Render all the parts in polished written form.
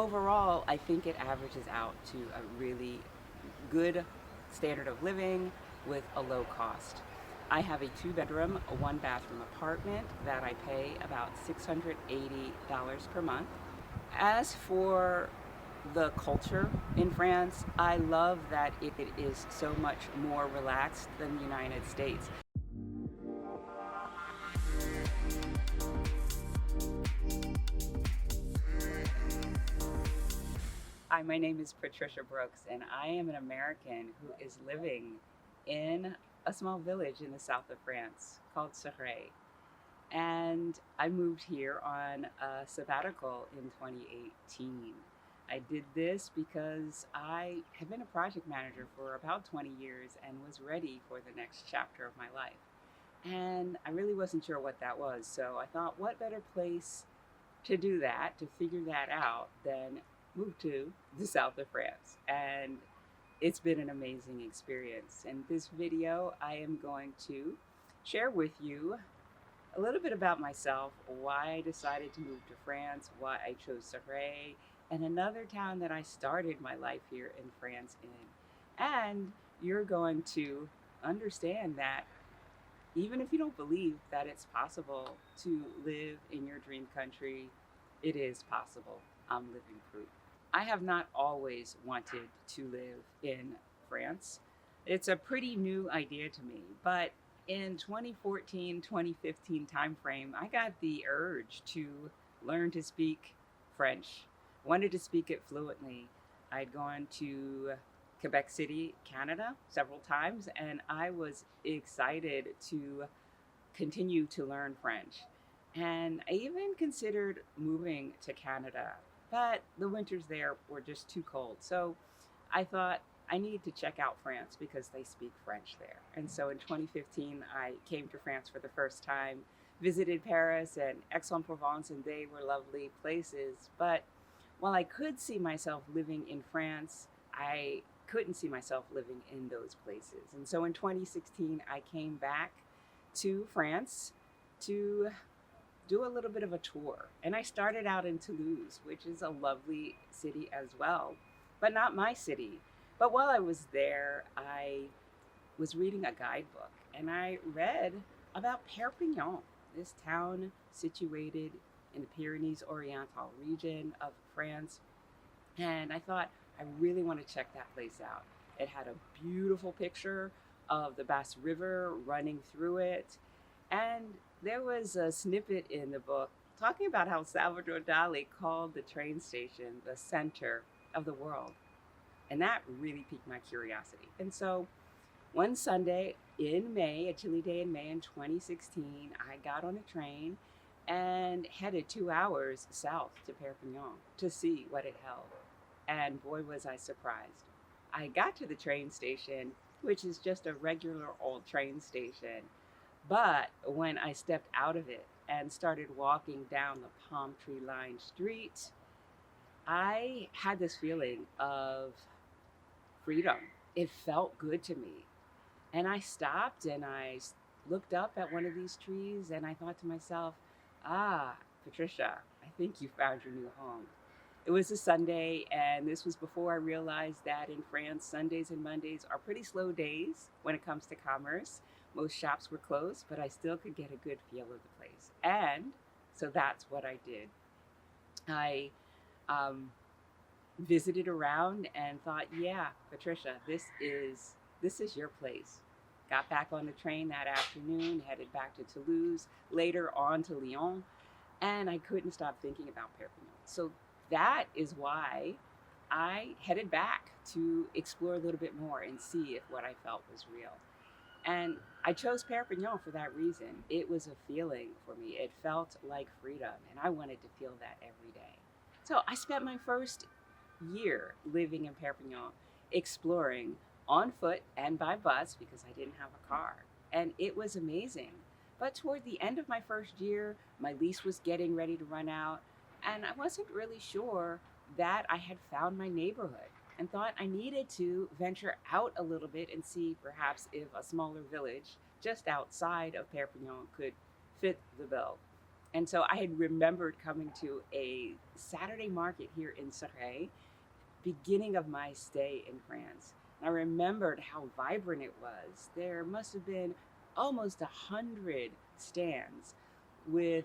overall, I think it averages out to a really good standard of living with a low cost. I have a 2 bedroom, a 1 bathroom apartment that I pay about $680 per month. As for the culture in France, I love that it is so much more relaxed than the United States. Hi, my name is Patricia Brooks, and I am an American who is living in a small village in the south of France called Céret. And I moved here on a sabbatical in 2018. I did this because I had been a project manager for about 20 years and was ready for the next chapter of my life. And I really wasn't sure what that was. So I thought, what better place to do that, to figure that out, than move to the south of France. And it's been an amazing experience. In this video, I am going to share with you a little bit about myself, why I decided to move to France, why I chose Céret, and another town that I started my life here in France in. And you're going to understand that even if you don't believe that it's possible to live in your dream country, it is possible. I'm living proof. I have not always wanted to live in France. It's a pretty new idea to me, but in 2014, 2015 timeframe, I got the urge to learn to speak French. Wanted to speak it fluently. I'd gone to Quebec City, Canada several times, and I was excited to continue to learn French. And I even considered moving to Canada, but the winters there were just too cold. So I thought I need to check out France because they speak French there. And so in 2015, I came to France for the first time, visited Paris and Aix-en-Provence, and they were lovely places. But while I could see myself living in France, I couldn't see myself living in those places. And so in 2016, I came back to France to do a little bit of a tour. And I started out in Toulouse, which is a lovely city as well, but not my city. But while I was there, I was reading a guidebook and I read about Perpignan, this town situated in the Pyrenees Oriental region of France. And I thought, I really want to check that place out. It had a beautiful picture of the Basse River running through it. And there was a snippet in the book talking about how Salvador Dali called the train station the center of the world. And that really piqued my curiosity. And so one Sunday in May, a chilly day in May in 2016, I got on a train and headed 2 hours south to Perpignan to see what it held. And boy, was I surprised. I got to the train station, which is just a regular old train station. But when I stepped out of it and started walking down the palm tree lined street, I had this feeling of freedom. It felt good to me. And I stopped and I looked up at one of these trees and I thought to myself, Patricia, I think you found your new home. It was a Sunday, and this was before I realized that in France, Sundays and Mondays are pretty slow days when it comes to commerce. Most shops were closed, but I still could get a good feel of the place. And so that's what I did. I visited around and thought, yeah, Patricia, this is your place. Got back on the train that afternoon, headed back to Toulouse, later on to Lyon, and I couldn't stop thinking about Perpignan. So that is why I headed back to explore a little bit more and see if what I felt was real. And I chose Perpignan for that reason. It was a feeling for me. It felt like freedom, and I wanted to feel that every day. So I spent my first year living in Perpignan, exploring on foot and by bus because I didn't have a car. And it was amazing. But toward the end of my first year, my lease was getting ready to run out, and I wasn't really sure that I had found my neighborhood and thought I needed to venture out a little bit and see perhaps if a smaller village just outside of Perpignan could fit the bill. And so I had remembered coming to a Saturday market here in Céret, beginning of my stay in France. And I remembered how vibrant it was. There must have been almost 100 stands with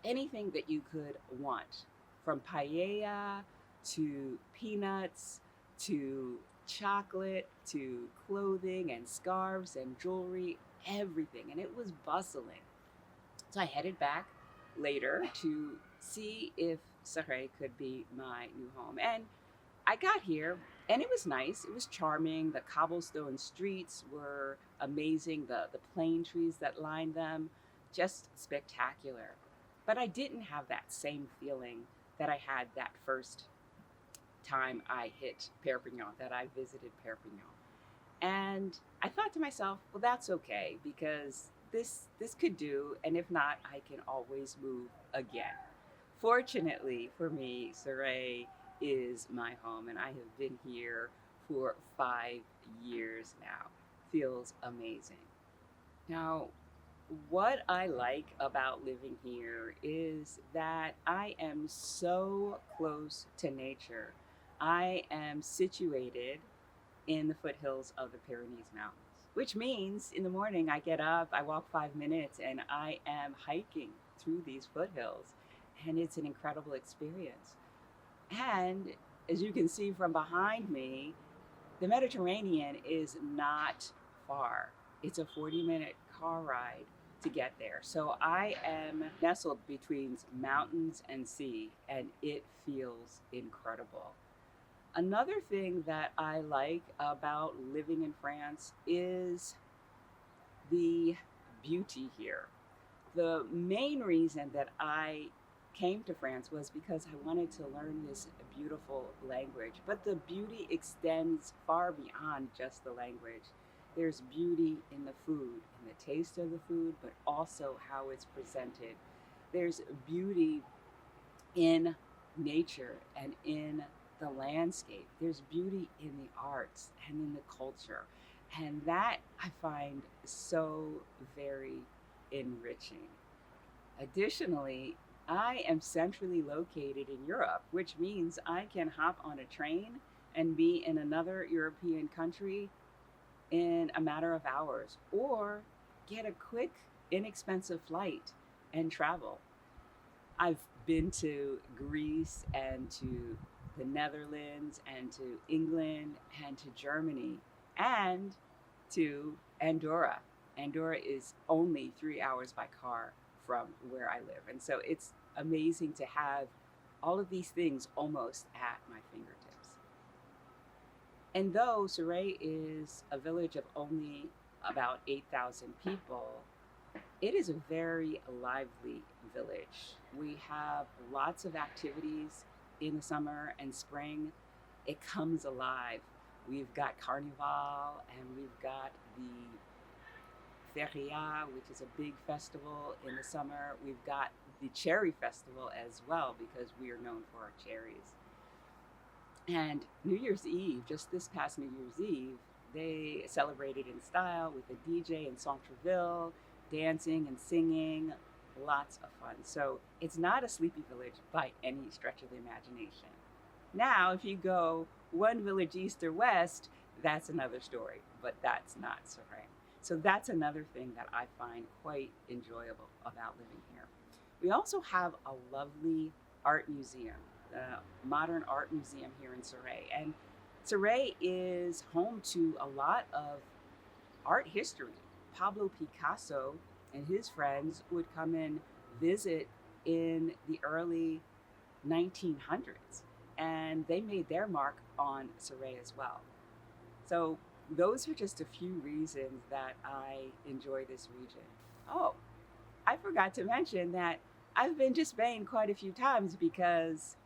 anything that you could want, from paella to peanuts to chocolate to clothing and scarves and jewelry, everything. And it was bustling. So I headed back later to see if Céret could be my new home. And I got here and it was nice. It was charming. The cobblestone streets were amazing. The plane trees that lined them, just spectacular. But I didn't have that same feeling that I had that first time I hit Perpignan, that I visited Perpignan. And I thought to myself, well, that's okay, because this could do, and if not, I can always move again. Fortunately for me, Céret is my home, and I have been here for 5 years now. Feels amazing. Now, what I like about living here is that I am so close to nature. I am situated in the foothills of the Pyrenees Mountains, which means in the morning I get up, I walk 5 minutes, and I am hiking through these foothills. And it's an incredible experience. And as you can see from behind me, the Mediterranean is not far. It's a 40-minute car ride to get there. So I am nestled between mountains and sea, and it feels incredible. Another thing that I like about living in France is the beauty here. The main reason that I came to France was because I wanted to learn this beautiful language, but the beauty extends far beyond just the language. There's beauty in the food, in the taste of the food, but also how it's presented. There's beauty in nature and in the landscape. There's beauty in the arts and in the culture. And that I find so very enriching. Additionally, I am centrally located in Europe, which means I can hop on a train and be in another European country in a matter of hours, or get a quick, inexpensive flight and travel. I've been to Greece and to the Netherlands and to England and to Germany and to Andorra. Andorra is only 3 hours by car from where I live. And so it's amazing to have all of these things almost at my fingertips. And though Céret is a village of only about 8,000 people, it is a very lively village. We have lots of activities in the summer and spring. It comes alive. We've got Carnival, and we've got the Feria, which is a big festival in the summer. We've got the Cherry Festival as well, because we are known for our cherries. And New Year's Eve, just this past New Year's Eve, they celebrated in style with a DJ in Centreville, dancing and singing, lots of fun. So it's not a sleepy village by any stretch of the imagination. Now, if you go one village east or west, that's another story, but that's not Céret. So that's another thing that I find quite enjoyable about living here. We also have a lovely art museum, the Modern Art Museum here in Céret. And Céret is home to a lot of art history. Pablo Picasso and his friends would come and visit in the early 1900s, and they made their mark on Céret as well. So those are just a few reasons that I enjoy this region. Oh, I forgot to mention that I've been to Spain quite a few times, because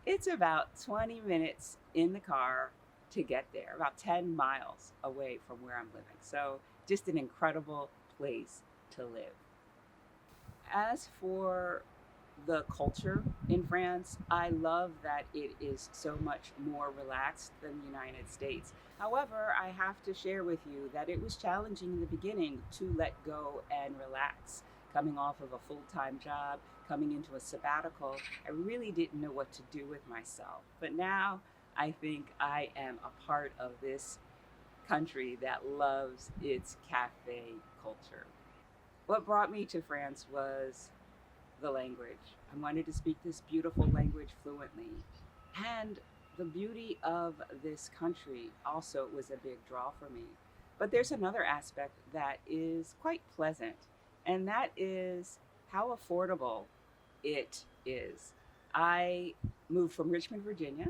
it's about 20 minutes in the car to get there, about 10 miles away from where I'm living. So just an incredible place to live. As for the culture in France, I love that it is so much more relaxed than the United States. However, I have to share with you that it was challenging in the beginning to let go and relax, coming off of a full-time job, coming into a sabbatical. I really didn't know what to do with myself. But now I think I am a part of this country that loves its cafe culture. What brought me to France was the language. I wanted to speak this beautiful language fluently. And the beauty of this country also was a big draw for me. But there's another aspect that is quite pleasant, and that is how affordable it is. I moved from Richmond, Virginia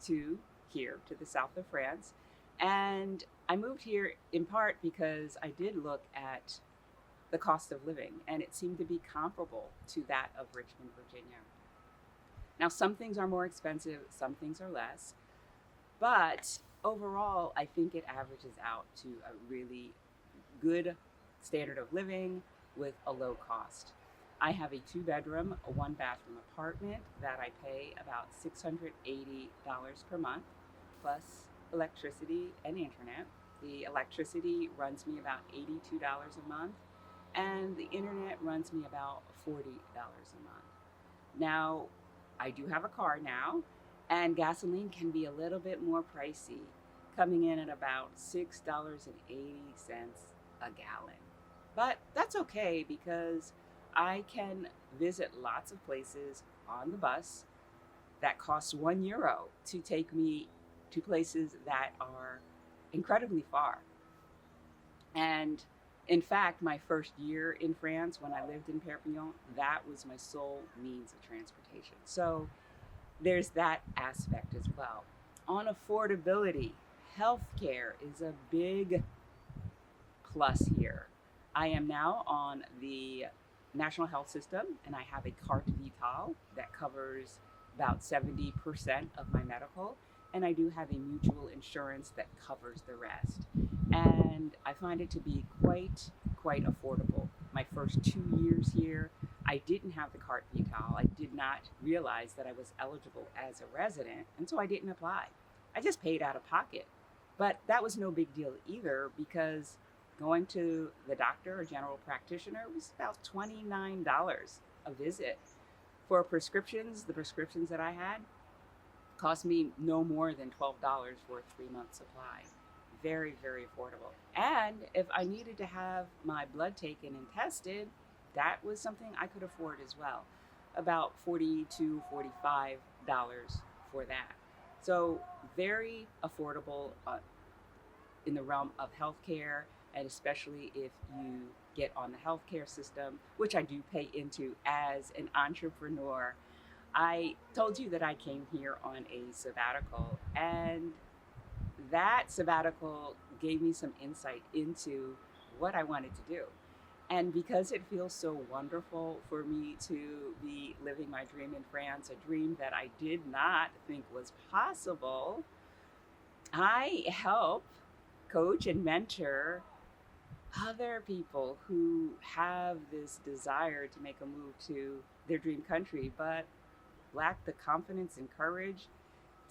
to here, to the south of France, and I moved here in part because I did look at the cost of living, and it seemed to be comparable to that of Richmond, Virginia. Now, some things are more expensive, some things are less, but overall, I think it averages out to a really good standard of living with a low cost. I have a 2-bedroom, a 1-bathroom apartment that I pay about $680 per month, plus electricity and internet. The electricity runs me about $82 a month, and the internet runs me about $40 a month. Now, I do have a car now, and gasoline can be a little bit more pricey, coming in at about $6.80 a gallon. But that's okay because I can visit lots of places on the bus that cost €1 to take me to places that are incredibly far. And in fact, my first year in France, when I lived in Perpignan, that was my sole means of transportation. So there's that aspect as well. On affordability, healthcare is a big plus here. I am now on the National Health System, and I have a carte vitale that covers about 70% of my medical, and I do have a mutual insurance that covers the rest. And I find it to be quite affordable. My first 2 years here, I didn't have the carte vitale. I did not realize that I was eligible as a resident, and so I didn't apply. I just paid out of pocket. But that was no big deal either, because going to the doctor or general practitioner was about $29 a visit. For prescriptions, the prescriptions that I had cost me no more than $12 for a 3-month supply. Very, very affordable. And if I needed to have my blood taken and tested, that was something I could afford as well. About $40 to $45 for that. So very affordable in the realm of healthcare, and especially if you get on the healthcare system, which I do pay into as an entrepreneur. I told you that I came here on a sabbatical, and that sabbatical gave me some insight into what I wanted to do. And because it feels so wonderful for me to be living my dream in France, a dream that I did not think was possible, I help coach and mentor other people who have this desire to make a move to their dream country, but lack the confidence and courage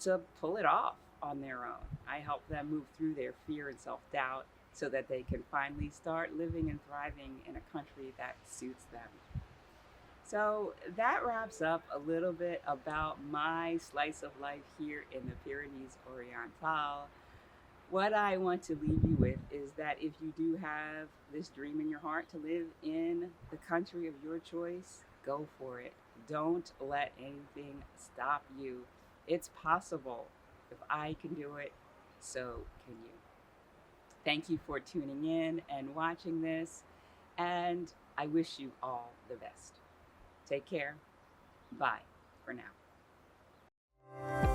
to pull it off on their own. I help them move through their fear and self-doubt so that they can finally start living and thriving in a country that suits them. So that wraps up a little bit about my slice of life here in the Pyrenees Orientales. What I want to leave you with is that if you do have this dream in your heart to live in the country of your choice, go for it. Don't let anything stop you. It's possible. If I can do it, so can you. Thank you for tuning in and watching this, and I wish you all the best. Take care. Bye for now.